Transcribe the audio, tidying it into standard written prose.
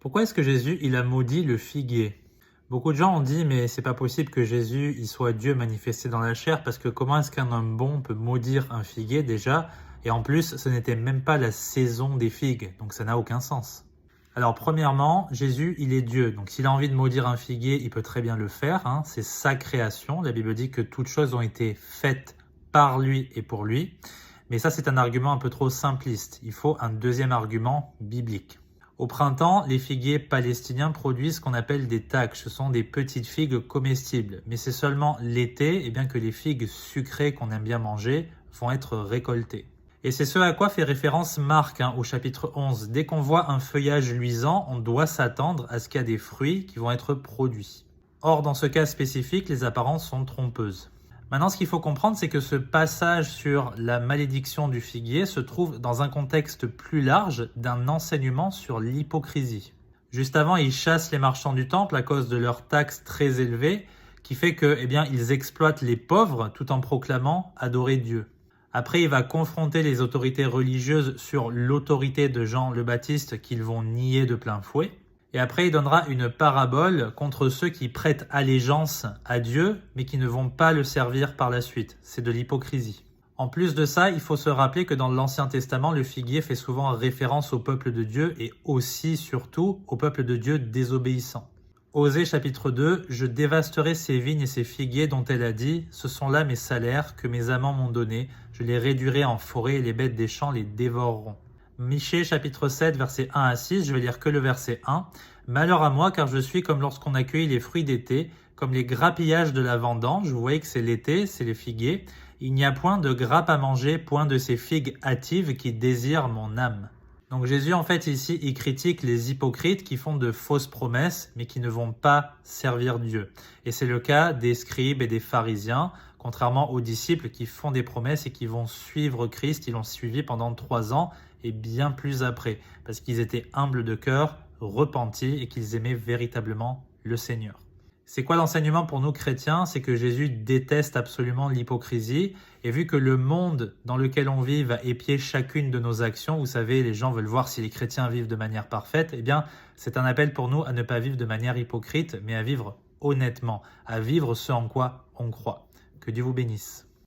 Pourquoi est-ce que Jésus il a maudit le figuier? Beaucoup de gens ont dit mais c'est pas possible que Jésus il soit Dieu manifesté dans la chair parce que comment est-ce qu'un homme bon peut maudire un figuier déjà? Et en plus ce n'était même pas la saison des figues, donc ça n'a aucun sens. Alors premièrement, Jésus il est Dieu, donc s'il a envie de maudire un figuier, il peut très bien le faire, hein. C'est sa création, la Bible dit que toutes choses ont été faites par lui et pour lui. Mais ça c'est un argument un peu trop simpliste, il faut un deuxième argument biblique. Au printemps, les figuiers palestiniens produisent ce qu'on appelle des tâches. Ce sont des petites figues comestibles. Mais c'est seulement l'été que les figues sucrées qu'on aime bien manger vont être récoltées. Et c'est ce à quoi fait référence Marc au chapitre 11. Dès qu'on voit un feuillage luisant, on doit s'attendre à ce qu'il y a des fruits qui vont être produits. Or, dans ce cas spécifique, les apparences sont trompeuses. Maintenant, ce qu'il faut comprendre, c'est que ce passage sur la malédiction du figuier se trouve dans un contexte plus large d'un enseignement sur l'hypocrisie. Juste avant, il chasse les marchands du temple à cause de leurs taxes très élevées, qui fait que, ils exploitent les pauvres tout en proclamant adorer Dieu. Après, il va confronter les autorités religieuses sur l'autorité de Jean le Baptiste qu'ils vont nier de plein fouet. Et après, il donnera une parabole contre ceux qui prêtent allégeance à Dieu, mais qui ne vont pas le servir par la suite. C'est de l'hypocrisie. En plus de ça, il faut se rappeler que dans l'Ancien Testament, le figuier fait souvent référence au peuple de Dieu et aussi, surtout, au peuple de Dieu désobéissant. Osée chapitre 2, « Je dévasterai ces vignes et ces figuiers dont elle a dit, ce sont là mes salaires que mes amants m'ont donnés, je les réduirai en forêt et les bêtes des champs les dévoreront. » Michée chapitre 7 versets 1 à 6, je vais lire que le verset 1. « Malheur à moi car je suis comme lorsqu'on accueille les fruits d'été, comme les grappillages de la vendange. » Vous voyez que c'est l'été, c'est les figuiers. « Il n'y a point de grappe à manger, point de ces figues hâtives qui désirent mon âme. » Donc Jésus en fait ici, il critique les hypocrites qui font de fausses promesses mais qui ne vont pas servir Dieu. Et c'est le cas des scribes et des pharisiens, contrairement aux disciples qui font des promesses et qui vont suivre Christ. Ils l'ont suivi pendant 3 ans et bien plus après, parce qu'ils étaient humbles de cœur, repentis et qu'ils aimaient véritablement le Seigneur. C'est quoi l'enseignement pour nous chrétiens? C'est que Jésus déteste absolument l'hypocrisie, et vu que le monde dans lequel on vit va épier chacune de nos actions, vous savez, les gens veulent voir si les chrétiens vivent de manière parfaite, c'est un appel pour nous à ne pas vivre de manière hypocrite, mais à vivre honnêtement, à vivre ce en quoi on croit. Que Dieu vous bénisse.